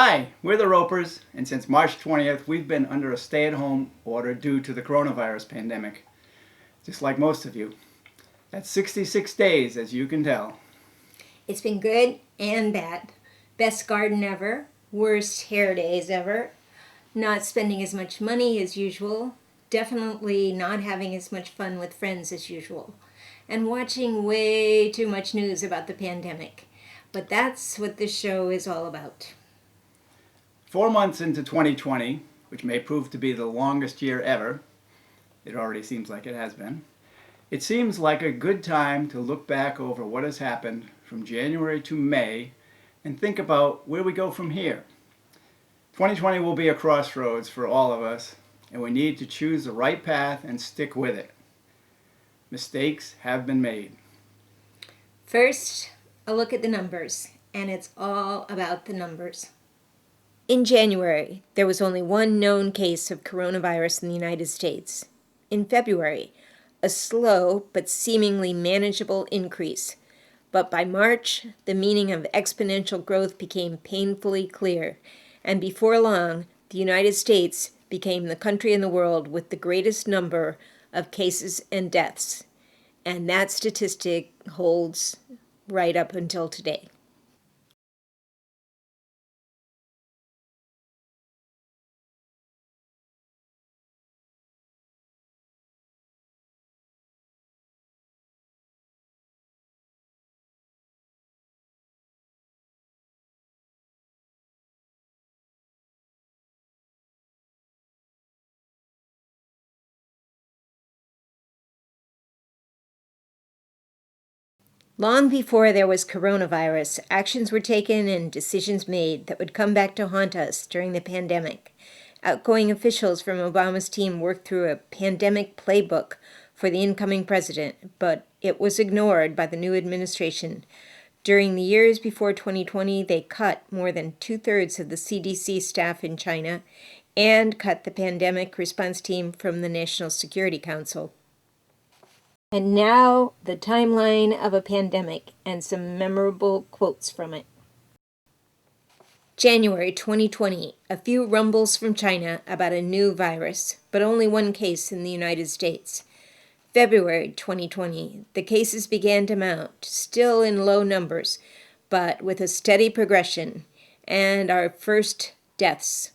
Hi, we're the Ropers, and since March 20th, we've been under a stay-at-home order due to the coronavirus pandemic. Just like most of you. That's 66 days, as you can tell. It's been good and bad. Best garden ever, worst hair days ever, not spending as much money as usual, definitely not having as much fun with friends as usual, and watching way too much news about the pandemic. But that's what this show is all about. 4 months into 2020, which may prove to be the longest year ever, it already seems like it has been, it seems like a good time to look back over what has happened from January to May and think about where we go from here. 2020 will be a crossroads for all of us, and we need to choose the right path and stick with it. Mistakes have been made. First, a look at the numbers, and it's all about the numbers. In January, there was only one known case of coronavirus in the United States. In February, a slow but seemingly manageable increase. But by March, the meaning of exponential growth became painfully clear, and before long, the United States became the country in the world with the greatest number of cases and deaths. And that statistic holds right up until today. Long before there was coronavirus, actions were taken and decisions made that would come back to haunt us during the pandemic. Outgoing officials from Obama's team worked through a pandemic playbook for the incoming president, but it was ignored by the new administration. During the years before 2020, they cut more than 2/3 of the CDC staff in China and cut the pandemic response team from the National Security Council. And now, the timeline of a pandemic and some memorable quotes from it. January 2020, a few rumbles from China about a new virus, but only one case in the United States. February 2020, the cases began to mount, still in low numbers, but with a steady progression, and our first deaths.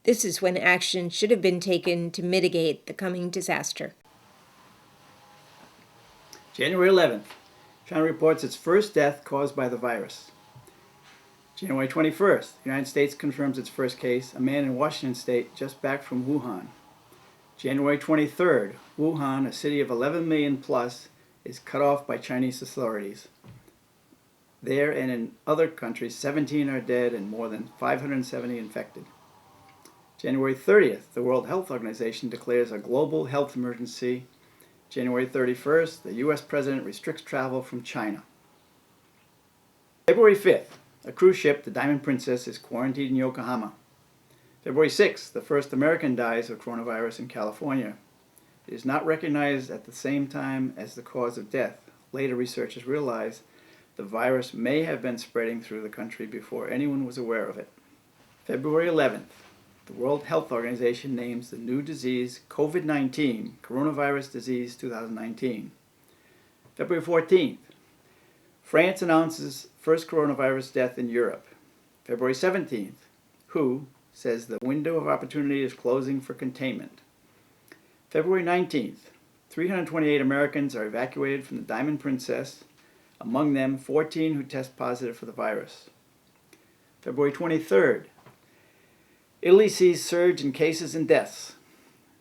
This is when action should have been taken to mitigate the coming disaster. January 11th, China reports its first death caused by the virus. January 21st, the United States confirms its first case, a man in Washington state just back from Wuhan. January 23rd, Wuhan, a city of 11 million plus, is cut off by Chinese authorities. There and in other countries, 17 are dead and more than 570 infected. January 30th, the World Health Organization declares a global health emergency. January 31st, the U.S. President restricts travel from China. February 5th, a cruise ship, the Diamond Princess, is quarantined in Yokohama. February 6th, the first American dies of coronavirus in California. It is not recognized at the same time as the cause of death. Later researchers realized the virus may have been spreading through the country before anyone was aware of it. February 11th, the World Health Organization names the new disease COVID-19, Coronavirus Disease 2019. February 14th, France announces first coronavirus death in Europe. February 17th, WHO says the window of opportunity is closing for containment. February 19th, 328 Americans are evacuated from the Diamond Princess, among them 14 who test positive for the virus. February 23rd, Italy sees surge in cases and deaths.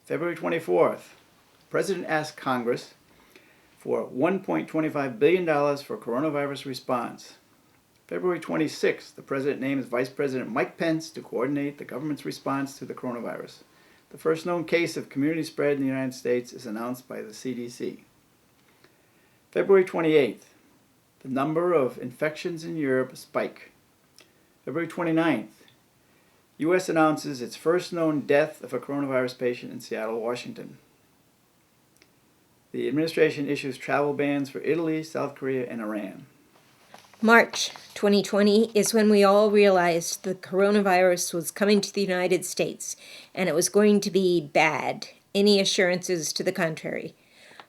February 24th, the President asked Congress for $1.25 billion for coronavirus response. February 26th, the President names Vice President Mike Pence to coordinate the government's response to the coronavirus. The first known case of community spread in the United States is announced by the CDC. February 28th, the number of infections in Europe spike. February 29th, U.S. announces its first known death of a coronavirus patient in Seattle, Washington. The administration issues travel bans for Italy, South Korea, and Iran. March 2020 is when we all realized the coronavirus was coming to the United States, and it was going to be bad. Any assurances to the contrary?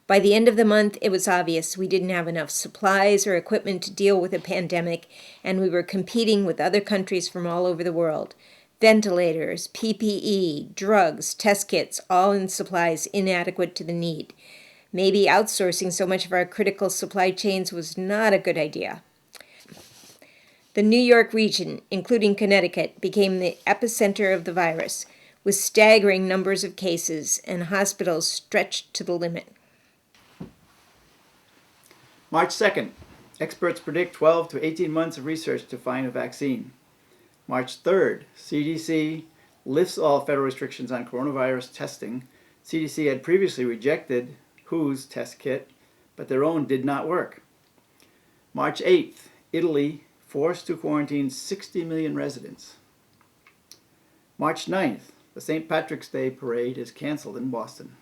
By the end of the month, it was obvious we didn't have enough supplies or equipment to deal with a pandemic, and we were competing with other countries from all over the world. Ventilators, PPE, drugs, test kits, all in supplies inadequate to the need. Maybe outsourcing so much of our critical supply chains was not a good idea. The New York region, including Connecticut, became the epicenter of the virus, with staggering numbers of cases and hospitals stretched to the limit. March 2nd, experts predict 12 to 18 months of research to find a vaccine. March 3rd, CDC lifts all federal restrictions on coronavirus testing. CDC had previously rejected WHO's test kit, but their own did not work. March 8th, Italy forced to quarantine 60 million residents. March 9th, the St. Patrick's Day parade is canceled in Boston.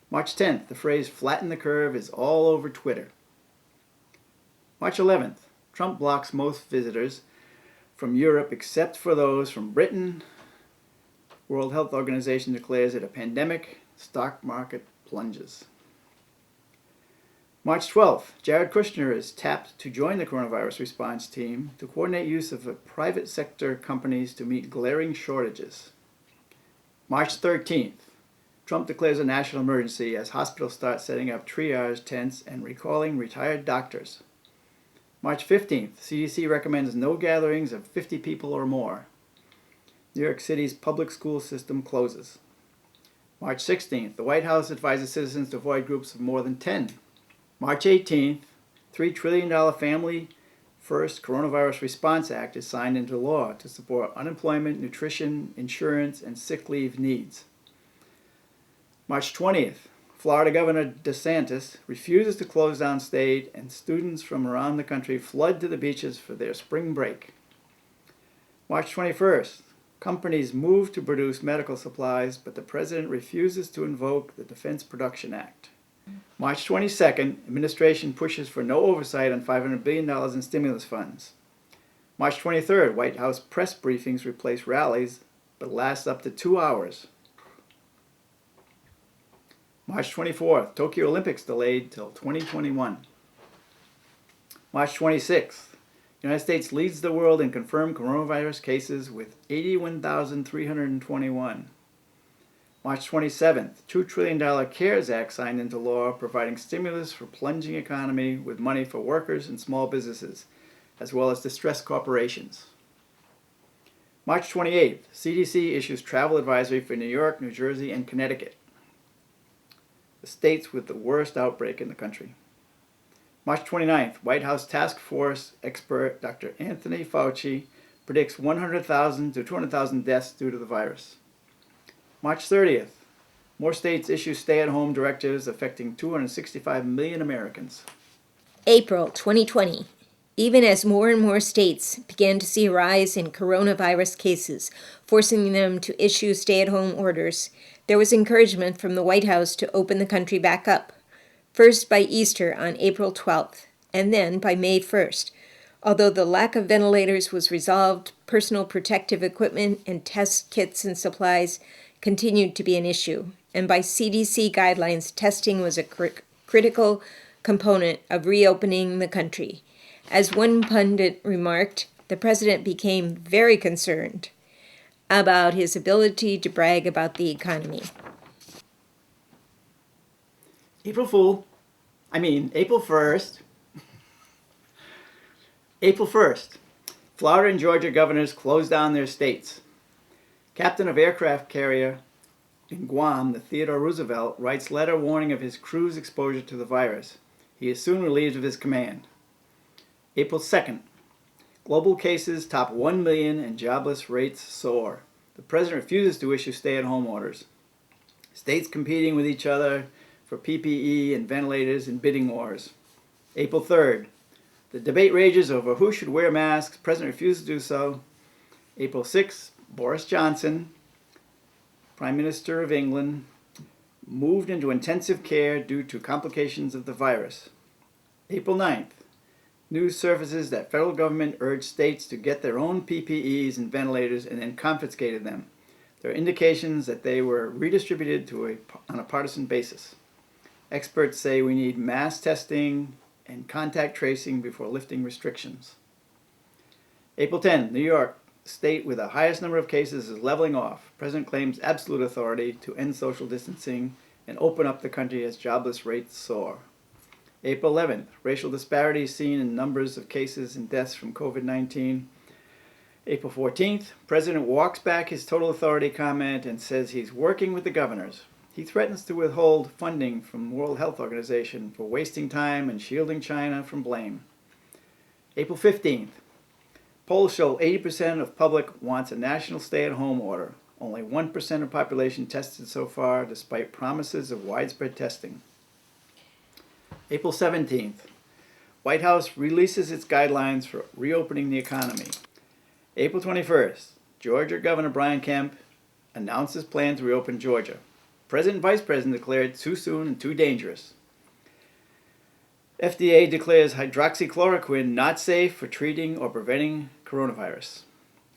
March 10th, the phrase "flatten the curve" is all over Twitter. March 11th, Trump blocks most visitors from Europe except for those from Britain. World Health Organization declares it a pandemic. Stock market plunges. March 12th, Jared Kushner is tapped to join the coronavirus response team to coordinate use of private sector companies to meet glaring shortages. March 13th, Trump declares a national emergency as hospitals start setting up triage tents and recalling retired doctors. March 15th, CDC recommends no gatherings of 50 people or more. New York City's public school system closes. March 16th, the White House advises citizens to avoid groups of more than 10. March 18th, $3 trillion Family First Coronavirus Response Act is signed into law to support unemployment, nutrition, insurance, and sick leave needs. March 20th, Florida Governor DeSantis refuses to close down state, and students from around the country flood to the beaches for their spring break. March 21st, companies move to produce medical supplies, but the president refuses to invoke the Defense Production Act. March 22nd, administration pushes for no oversight on $500 billion in stimulus funds. March 23rd, White House press briefings replace rallies, but last up to 2 hours. March 24th, Tokyo Olympics delayed till 2021. March 26th, United States leads the world in confirmed coronavirus cases with 81,321. March 27th, $2 trillion CARES Act signed into law providing stimulus for plunging economy with money for workers and small businesses, as well as distressed corporations. March 28th, CDC issues travel advisory for New York, New Jersey, and Connecticut, the states with the worst outbreak in the country. March 29th, White House Task Force expert Dr. Anthony Fauci predicts 100,000 to 200,000 deaths due to the virus. March 30th, more states issue stay-at-home directives affecting 265 million Americans. April 2020. Even as more and more states began to see a rise in coronavirus cases, forcing them to issue stay-at-home orders, there was encouragement from the White House to open the country back up, first by Easter on April 12th, and then by May 1st. Although the lack of ventilators was resolved, personal protective equipment and test kits and supplies continued to be an issue, and by CDC guidelines, testing was a critical component of reopening the country. As one pundit remarked, the president became very concerned about his ability to brag about the economy. April 1st. April 1st. Florida and Georgia governors closed down their states. Captain of aircraft carrier in Guam, the Theodore Roosevelt, writes letter warning of his crew's exposure to the virus. He is soon relieved of his command. April 2nd. Global cases top 1 million and jobless rates soar. The president refuses to issue stay-at-home orders. States competing with each other for PPE and ventilators in bidding wars. April 3rd. The debate rages over who should wear masks. President refuses to do so. April 6th. Boris Johnson, Prime Minister of England, moved into intensive care due to complications of the virus. April 9th. News surfaces that federal government urged states to get their own PPEs and ventilators and then confiscated them. There are indications that they were redistributed on a partisan basis. Experts say we need mass testing and contact tracing before lifting restrictions. April 10, New York, state with the highest number of cases, is leveling off. President claims absolute authority to end social distancing and open up the country as jobless rates soar. April 11th, racial disparities seen in numbers of cases and deaths from COVID-19. April 14th, President walks back his total authority comment and says he's working with the governors. He threatens to withhold funding from the World Health Organization for wasting time and shielding China from blame. April 15th, polls show 80% of public wants a national stay-at-home order. Only 1% of population tested so far, despite promises of widespread testing. April 17th, White House releases its guidelines for reopening the economy. April 21st, Georgia Governor Brian Kemp announces plans to reopen Georgia. President and Vice President declared too soon and too dangerous. FDA declares hydroxychloroquine not safe for treating or preventing coronavirus.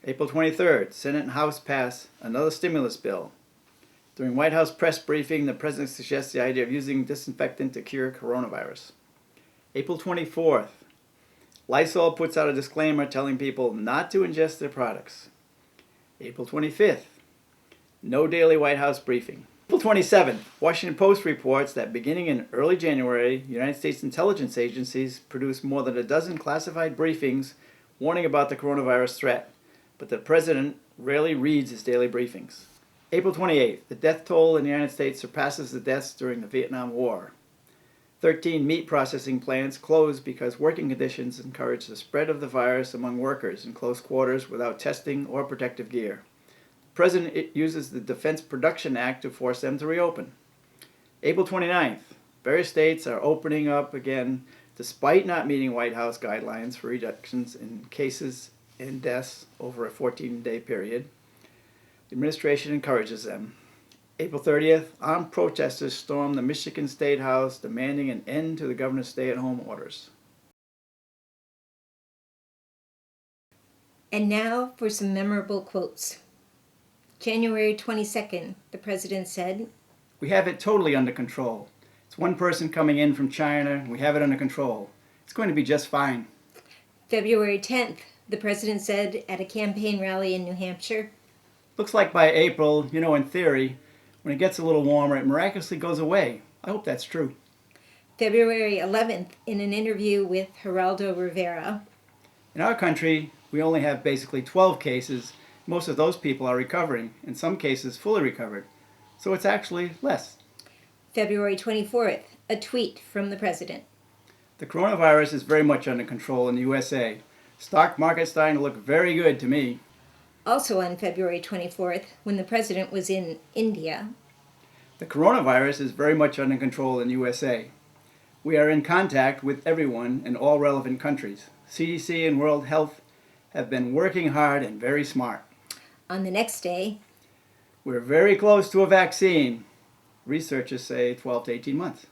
April 23rd, Senate and House pass another stimulus bill. During White House press briefing, the president suggests the idea of using disinfectant to cure coronavirus. April 24th, Lysol puts out a disclaimer telling people not to ingest their products. April 25th, no daily White House briefing. April 27th, Washington Post reports that beginning in early January, United States intelligence agencies produced more than a dozen classified briefings warning about the coronavirus threat, but the president rarely reads his daily briefings. April 28th, the death toll in the United States surpasses the deaths during the Vietnam War. 13 meat processing plants closed because working conditions encouraged the spread of the virus among workers in close quarters without testing or protective gear. The president uses the Defense Production Act to force them to reopen. April 29th, various states are opening up again despite not meeting White House guidelines for reductions in cases and deaths over a 14-day period. The administration encourages them. April 30th, armed protesters stormed the Michigan State House demanding an end to the governor's stay-at-home orders. And now for some memorable quotes. January 22nd, the president said, "We have it totally under control. It's one person coming in from China, and we have it under control. It's going to be just fine." February 10th, the president said at a campaign rally in New Hampshire, "Looks like by April, in theory, when it gets a little warmer, it miraculously goes away. I hope that's true." February 11th, in an interview with Geraldo Rivera, "In our country, we only have basically 12 cases. Most of those people are recovering, in some cases fully recovered. So it's actually less." February 24th, a tweet from the president. "The coronavirus is very much under control in the USA. Stock market's starting to look very good to me." Also on February 24th, when the president was in India, "The coronavirus is very much under control in the USA. We are in contact with everyone in all relevant countries. CDC and World Health have been working hard and very smart." On the next day, "We're very close to a vaccine. Researchers say 12 to 18 months.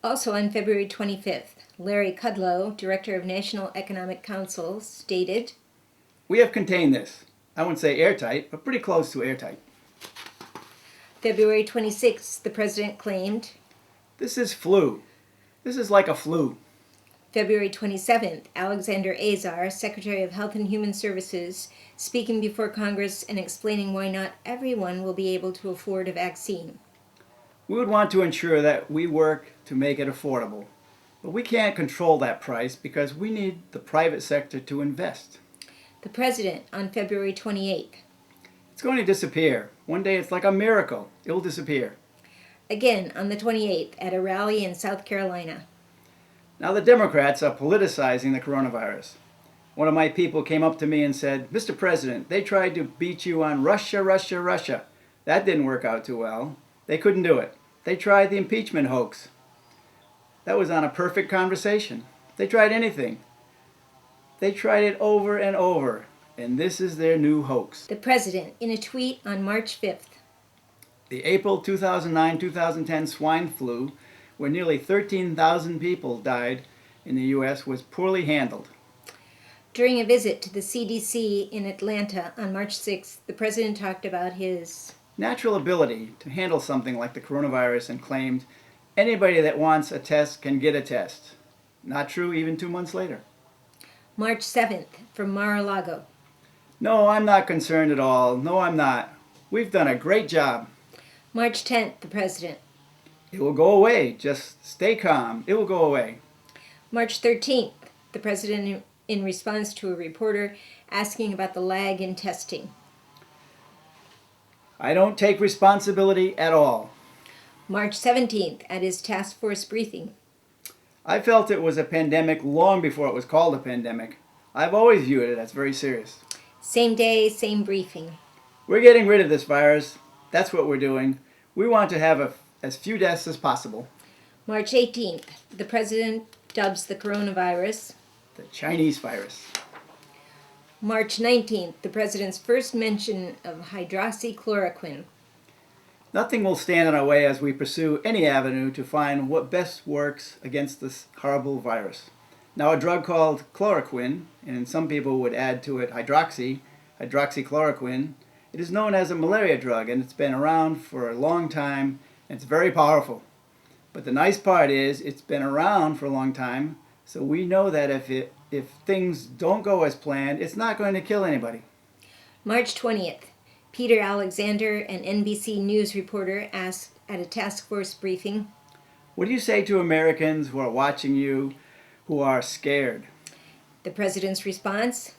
Also on February 25th, Larry Kudlow, director of National Economic Council, stated, "We have contained this. I wouldn't say airtight, but pretty close to airtight." February 26th, the president claimed, "This is flu. This is like a flu." February 27th, Alexander Azar, Secretary of Health and Human Services, speaking before Congress and explaining why not everyone will be able to afford a vaccine. "We would want to ensure that we work to make it affordable, but we can't control that price because we need the private sector to invest." The president on February 28th. "It's going to disappear. One day it's like a miracle. It will disappear." Again on the 28th at a rally in South Carolina. Now the Democrats are politicizing the coronavirus. One of my people came up to me and said, "Mr. President, they tried to beat you on Russia, Russia, Russia. That didn't work out too well. They couldn't do it. They tried the impeachment hoax. That was on a perfect conversation. They tried anything. They tried it over and over, and this is their new hoax." The president in a tweet on March 5th. The April 2009-2010 swine flu, where nearly 13,000 people died in the U.S. was poorly handled. During a visit to the CDC in Atlanta on March 6th, the president talked about his natural ability to handle something like the coronavirus and claimed anybody that wants a test can get a test. Not true even 2 months later. March 7th from Mar-a-Lago. No, I'm not concerned at all. No, I'm not. We've done a great job. March 10th, the president. It will go away. Just stay calm. It will go away. March 13th, the president in response to a reporter asking about the lag in testing. I don't take responsibility at all. March 17th, at his task force briefing. I felt it was a pandemic long before it was called a pandemic. I've always viewed it as very serious. Same day, same briefing. We're getting rid of this virus. That's what we're doing. We want to have as few deaths as possible. March 18th, the president dubs the coronavirus the Chinese virus. March 19th, the president's first mention of hydroxychloroquine. Nothing will stand in our way as we pursue any avenue to find what best works against this horrible virus. Now, a drug called chloroquine, and some people would add to it hydroxychloroquine, it is known as a malaria drug, and it's been around for a long time, and it's very powerful. But the nice part is it's been around for a long time, so we know that if things don't go as planned, it's not going to kill anybody. March 20th, Peter Alexander, an NBC News reporter, asked at a task force briefing, "What do you say to Americans who are watching you, who are scared?" The president's response,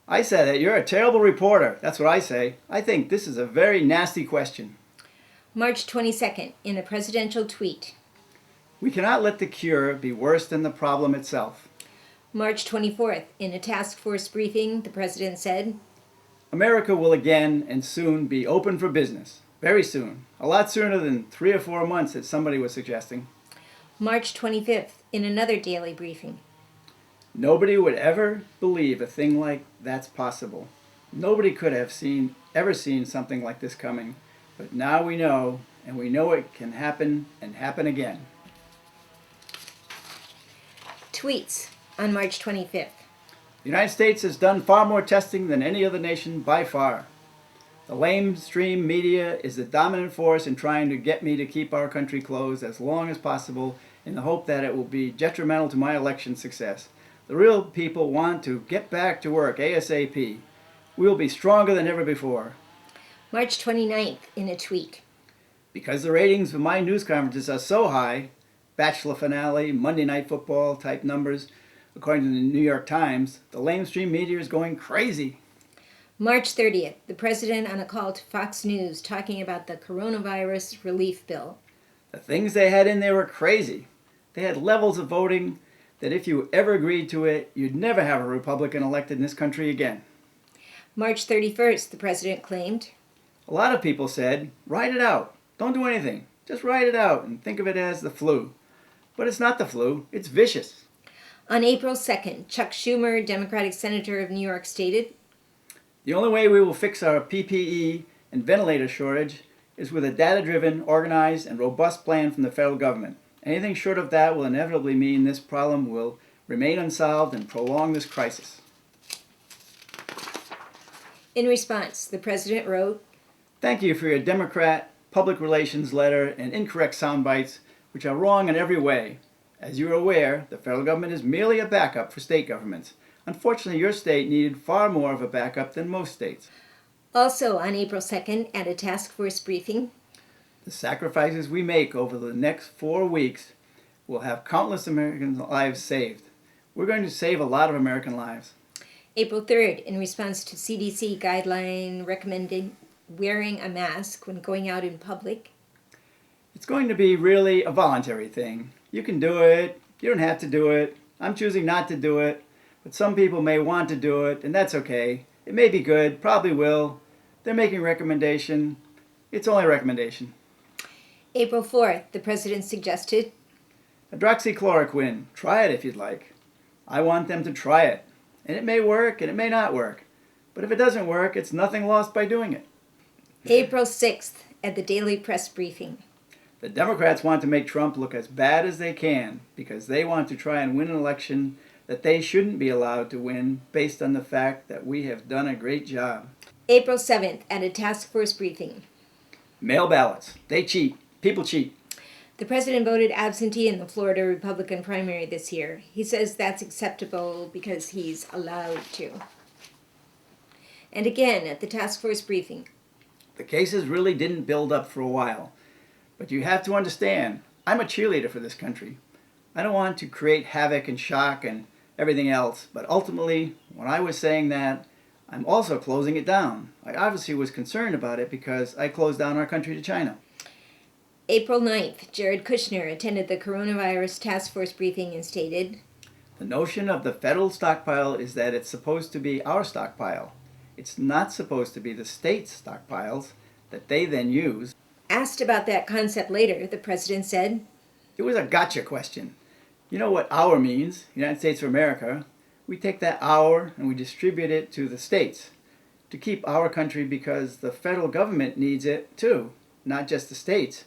"I say that you're a terrible reporter." That's what I say. I think this is a very nasty question. March 22nd, in a presidential tweet, "We cannot let the cure be worse than the problem itself." March 24th, in a task force briefing, the president said, "America will again and soon be open for business. Very soon. A lot sooner than 3 or 4 months that somebody was suggesting." March 25th, in another daily briefing, "Nobody would ever believe a thing like that's possible. Nobody could have ever seen something like this coming. But now we know, and we know it can happen and happen again." Tweets on March 25th. "The United States has done far more testing than any other nation by far. The lamestream media is the dominant force in trying to get me to keep our country closed as long as possible in the hope that it will be detrimental to my election success. The real people want to get back to work ASAP. We will be stronger than ever before." March 29th, in a tweet, "Because the ratings of my news conferences are so high, Bachelor finale, Monday Night Football type numbers, according to the New York Times, the lamestream media is going crazy." March 30th, the president on a call to Fox News talking about the coronavirus relief bill. "The things they had in there were crazy. They had levels of voting that if you ever agreed to it, you'd never have a Republican elected in this country again." March 31st, the president claimed, A lot of people said, "Ride it out. Don't do anything. Just ride it out and think of it as the flu." But it's not the flu. It's vicious. On April 2nd, Chuck Schumer, Democratic Senator of New York, stated, "The only way we will fix our PPE and ventilator shortage is with a data-driven, organized, and robust plan from the federal government. Anything short of that will inevitably mean this problem will remain unsolved and prolong this crisis." In response, the president wrote, "Thank you for your Democrat public relations letter and incorrect sound bites, which are wrong in every way. As you are aware, the federal government is merely a backup for state governments. Unfortunately, your state needed far more of a backup than most states. Also on April 2nd, at a task force briefing, The sacrifices we make over the next 4 weeks will have countless American lives saved. We're going to save a lot of American lives." April 3rd, in response to CDC guideline recommending wearing a mask when going out in public, "It's going to be really a voluntary thing. You can do it. You don't have to do it. I'm choosing not to do it. But some people may want to do it, and that's okay. It may be good, probably will. They're making recommendation. It's only a recommendation." April 4th, the president suggested, "Hydroxychloroquine. Try it if you'd like. I want them to try it. And it may work and it may not work. But if it doesn't work, it's nothing lost by doing it." April 6th, at the daily press briefing, The Democrats want to make Trump look as bad as they can because they want to try and win an election that they shouldn't be allowed to win based on the fact that we have done a great job. April 7th, at a task force briefing. Mail ballots. They cheat. People cheat. The president voted absentee in the Florida Republican primary this year. He says that's acceptable because he's allowed to. And again, at the task force briefing. The cases really didn't build up for a while. But you have to understand, I'm a cheerleader for this country. I don't want to create havoc and shock and everything else. But ultimately, when I was saying that, I'm also closing it down. I obviously was concerned about it because I closed down our country to China. April 9th, Jared Kushner attended the coronavirus task force briefing and stated, The notion of the federal stockpile is that it's supposed to be our stockpile. It's not supposed to be the state's stockpiles that they then use. Asked about that concept later, the president said, It was a gotcha question. You know what our means, United States of America. We take that our and we distribute it to the states to keep our country because the federal government needs it too, not just the states.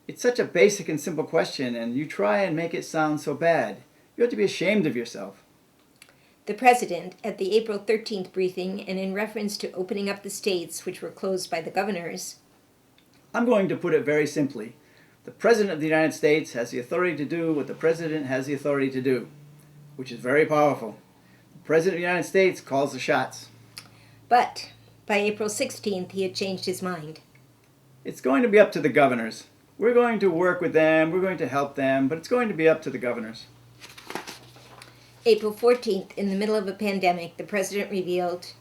It's such a basic and simple question, and you try and make it sound so bad. You have to be ashamed of yourself. The president, at the April 13th briefing and in reference to opening up the states which were closed by the governors, I'm going to put it very simply. The President of the United States has the authority to do what the President has the authority to do, which is very powerful. The President of the United States calls the shots. But by April 16th, he had changed his mind. It's going to be up to the governors. We're going to work with them, we're going to help them, but it's going to be up to the governors. April 14th, in the middle of a pandemic, the president revealed,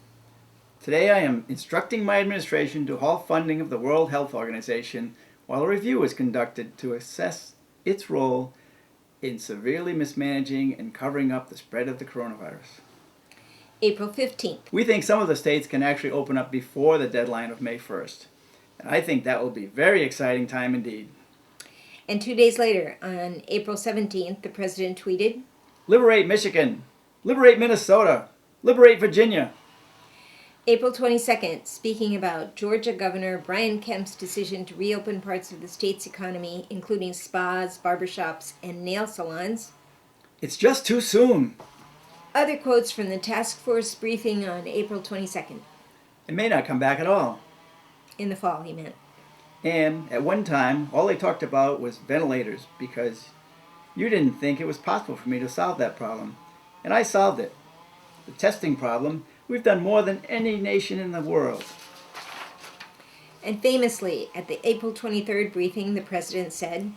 Today I am instructing my administration to halt funding of the World Health Organization while a review is conducted to assess its role in severely mismanaging and covering up the spread of the coronavirus. April 15th, We think some of the states can actually open up before the deadline of May 1st. And I think that will be a very exciting time indeed. and 2 days later, on April 17th, the president tweeted, Liberate Michigan! Liberate Minnesota! Liberate Virginia! April 22nd, speaking about Georgia Governor Brian Kemp's decision to reopen parts of the state's economy, including spas, barbershops, and nail salons. It's just too soon. Other quotes from the task force briefing on April 22nd. It may not come back at all. In the fall, he meant. And at one time, all they talked about was ventilators because you didn't think it was possible for me to solve that problem. And I solved it. The testing problem, we've done more than any nation in the world. And famously, at the April 23rd briefing, the president said,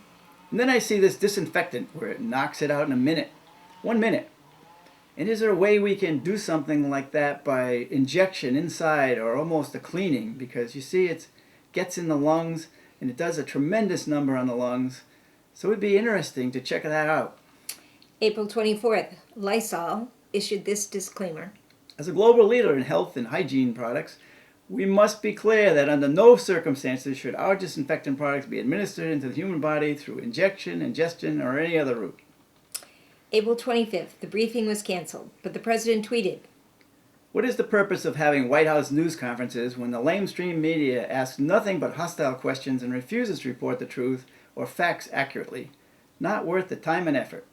And then I see this disinfectant where it knocks it out in a minute. 1 minute. And is there a way we can do something like that by injection inside or almost a cleaning? Because you see it gets in the lungs and it does a tremendous number on the lungs. So it would be interesting to check that out. April 24th, Lysol issued this disclaimer. As a global leader in health and hygiene products, we must be clear that under no circumstances should our disinfectant products be administered into the human body through injection, ingestion, or any other route. April 25th, the briefing was canceled, but the president tweeted, What is the purpose of having White House news conferences when the lamestream media asks nothing but hostile questions and refuses to report the truth or facts accurately? Not worth the time and effort.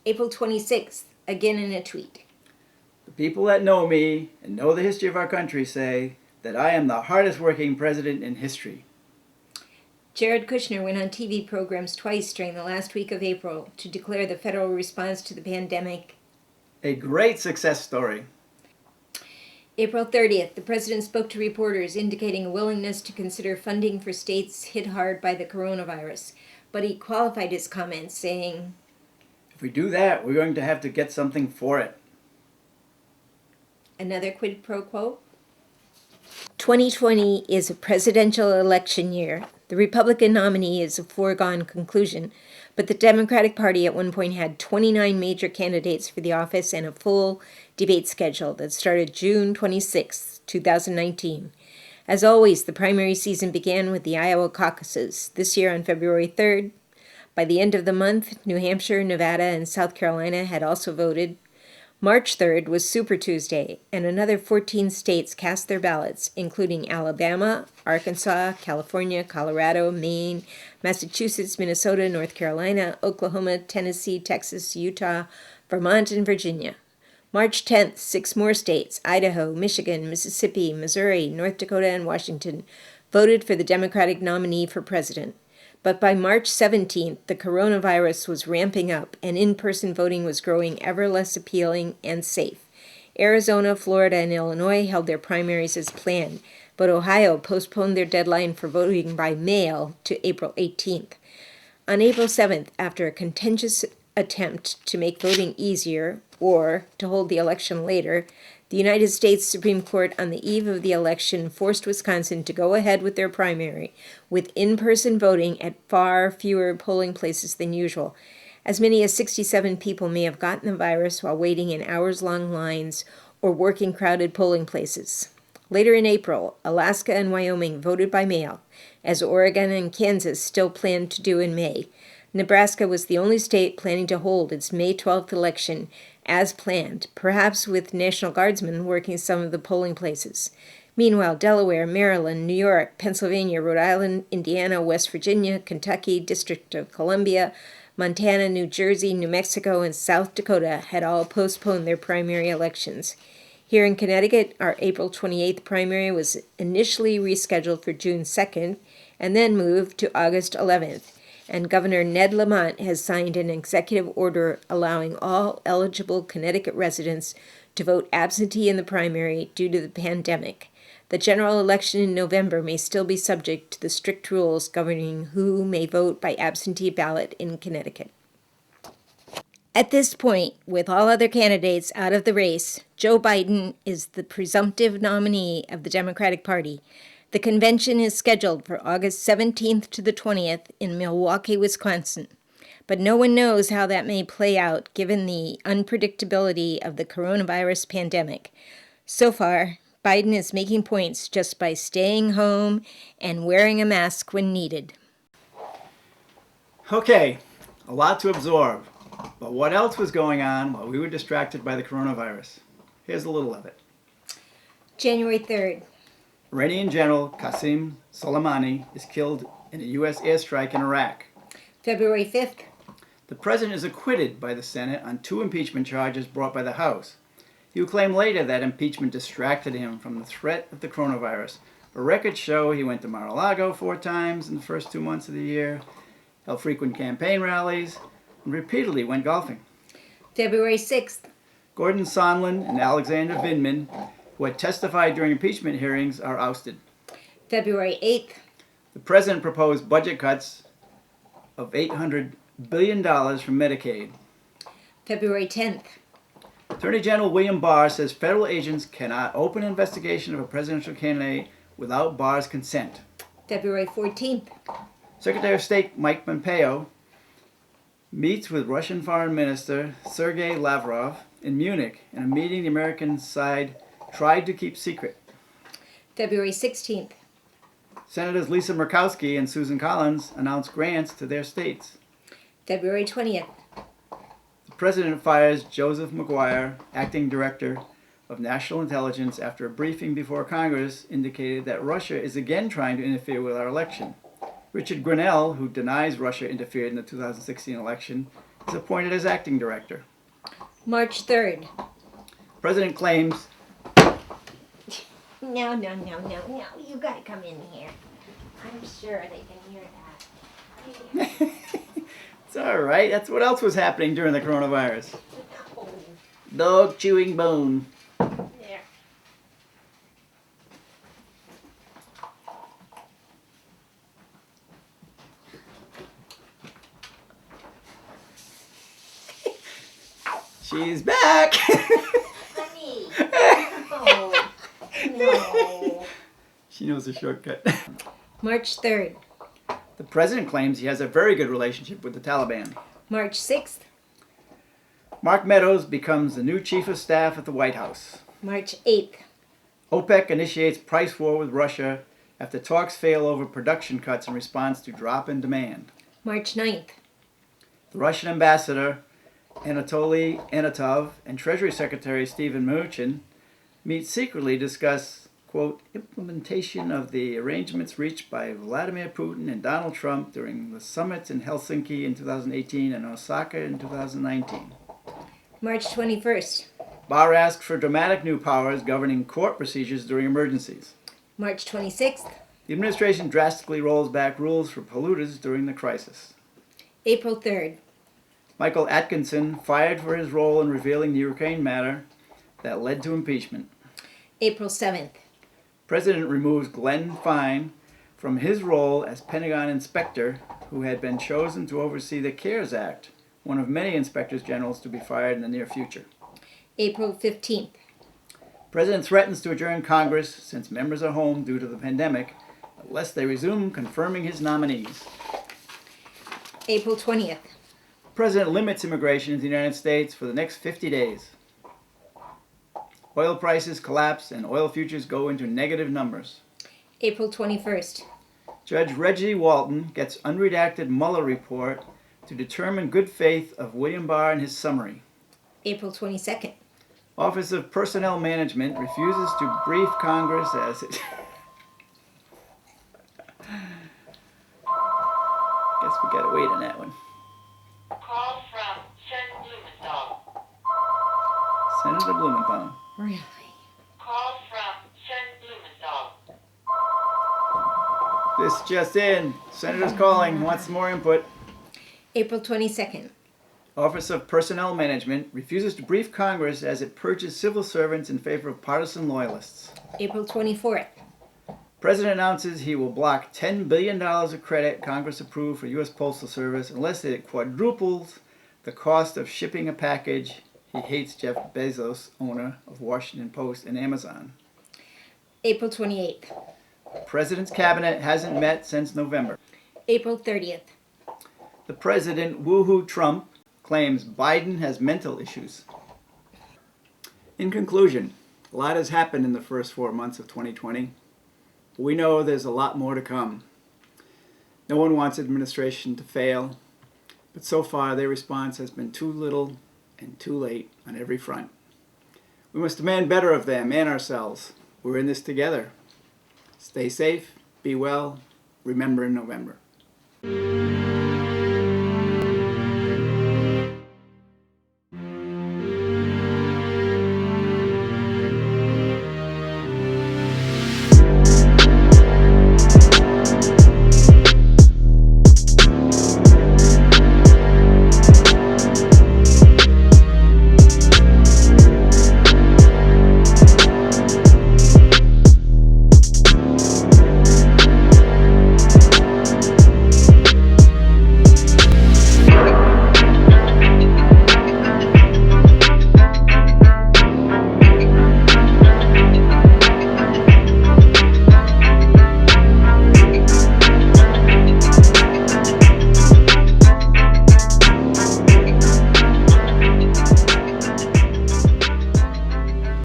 April 26th, again in a tweet. The people that know me and know the history of our country say that I am the hardest working president in history. Jared Kushner went on TV programs twice during the last week of April to declare the federal response to the pandemic A great success story. April 30th, the president spoke to reporters indicating a willingness to consider funding for states hit hard by the coronavirus, but he qualified his comments saying, If we do that, we're going to have to get something for it. Another quid pro quo? 2020 is a presidential election year. The Republican nominee is a foregone conclusion, but the Democratic Party at one point had 29 major candidates for the office and a full debate schedule that started June 26, 2019. As always, the primary season began with the Iowa caucuses, this year on February 3rd. By the end of the month, New Hampshire, Nevada, and South Carolina had also voted. March 3rd was Super Tuesday, and another 14 states cast their ballots, including Alabama, Arkansas, California, Colorado, Maine, Massachusetts, Minnesota, North Carolina, Oklahoma, Tennessee, Texas, Utah, Vermont, and Virginia. March 10th, 6 more states, Idaho, Michigan, Mississippi, Missouri, North Dakota, and Washington, voted for the Democratic nominee for president. But by March 17th, the coronavirus was ramping up and in-person voting was growing ever less appealing and safe. Arizona, Florida, and Illinois held their primaries as planned, but Ohio postponed their deadline for voting by mail to April 18th. On April 7th, after a contentious attempt to make voting easier or to hold the election later, the United States Supreme Court on the eve of the election forced Wisconsin to go ahead with their primary, with in-person voting at far fewer polling places than usual. As many as 67 people may have gotten the virus while waiting in hours-long lines or working crowded polling places. Later in April, Alaska and Wyoming voted by mail, as Oregon and Kansas still planned to do in May. Nebraska was the only state planning to hold its May 12th election as planned, perhaps with National Guardsmen working some of the polling places. Meanwhile, Delaware, Maryland, New York, Pennsylvania, Rhode Island, Indiana, West Virginia, Kentucky, District of Columbia, Montana, New Jersey, New Mexico, and South Dakota had all postponed their primary elections. Here in Connecticut, our April 28th primary was initially rescheduled for June 2nd and then moved to August 11th. And Governor Ned Lamont has signed an executive order allowing all eligible Connecticut residents to vote absentee in the primary due to the pandemic. The general election in November may still be subject to the strict rules governing who may vote by absentee ballot in Connecticut. At this point, with all other candidates out of the race, Joe Biden is the presumptive nominee of the Democratic Party. The convention is scheduled for August 17th to the 20th in Milwaukee, Wisconsin. But no one knows how that may play out given the unpredictability of the coronavirus pandemic. So far, Biden is making points just by staying home and wearing a mask when needed. Okay, a lot to absorb. But what else was going on while we were distracted by the coronavirus? Here's a little of it. January 3rd. Iranian General Qasem Soleimani is killed in a U.S. airstrike in Iraq. February 5th. The president is acquitted by the Senate on 2 impeachment charges brought by the House. He will claim later that impeachment distracted him from the threat of the coronavirus. But records show he went to Mar-a-Lago 4 times in the first 2 months of the year, held frequent campaign rallies, and repeatedly went golfing. February 6th. Gordon Sondland and Alexander Vindman, who had testified during impeachment hearings, are ousted. February 8th. The president proposed budget cuts of $800 billion from Medicaid. February 10th. Attorney General William Barr says federal agents cannot open an investigation of a presidential candidate without Barr's consent. February 14th. Secretary of State Mike Pompeo meets with Russian Foreign Minister Sergei Lavrov in Munich in a meeting the American side tried to keep secret. February 16th. Senators Lisa Murkowski and Susan Collins announced grants to their states. February 20th. The president fires Joseph McGuire, acting director of National Intelligence, after a briefing before Congress indicated that Russia is again trying to interfere with our election. Richard Grenell, who denies Russia interfered in the 2016 election, is appointed as acting director. March 3rd. The president claims... No, you gotta come in here. I'm sure they can hear that. It's all right. That's what else was happening during the coronavirus. No. Dog chewing bone. There. She's back. Honey. Oh, no. She knows the shortcut. March 3rd. The president claims he has a very good relationship with the Taliban. March 6th. Mark Meadows becomes the new chief of staff at the White House. March 8th. OPEC initiates price war with Russia after talks fail over production cuts in response to drop in demand. March 9th. The Russian ambassador Anatoly Anatov and Treasury Secretary Stephen Mnuchin meet secretly to discuss, quote, implementation of the arrangements reached by Vladimir Putin and Donald Trump during the summits in Helsinki in 2018 and Osaka in 2019. March 21st. Barr asks for dramatic new powers governing court procedures during emergencies. March 26th. The administration drastically rolls back rules for polluters during the crisis. April 3rd. Michael Atkinson fired for his role in revealing the Ukraine matter that led to impeachment. April 7th. President removes Glenn Fine from his role as Pentagon inspector, who had been chosen to oversee the CARES Act, one of many inspectors generals to be fired in the near future. April 15th. President threatens to adjourn Congress since members are home due to the pandemic, unless they resume confirming his nominees. April 20th. The President limits immigration into the United States for the next 50 days. Oil prices collapse and oil futures go into negative numbers. April 21st. Judge Reggie Walton gets unredacted Mueller report to determine good faith of William Barr and his summary. April 22nd. Office of Personnel Management refuses to brief Congress as it... Guess we gotta wait on that one. Call from Senator Blumenthal. Senator Blumenthal. Really? Call from Senator Blumenthal. This just in. Senator's calling. Wants some more input. April 22nd. Office of Personnel Management refuses to brief Congress as it purges civil servants in favor of partisan loyalists. April 24th. President announces he will block $10 billion of credit Congress approved for U.S. Postal Service unless it quadruples the cost of shipping a package. He hates Jeff Bezos, owner of Washington Post and Amazon. April 28th. The President's cabinet hasn't met since November. April 30th. The President, woohoo Trump, claims Biden has mental issues. In conclusion, a lot has happened in the first 4 months of 2020. But we know there's a lot more to come. No one wants administration to fail, but so far their response has been too little and too late on every front. We must demand better of them and ourselves. We're in this together. Stay safe, be well, remember in November.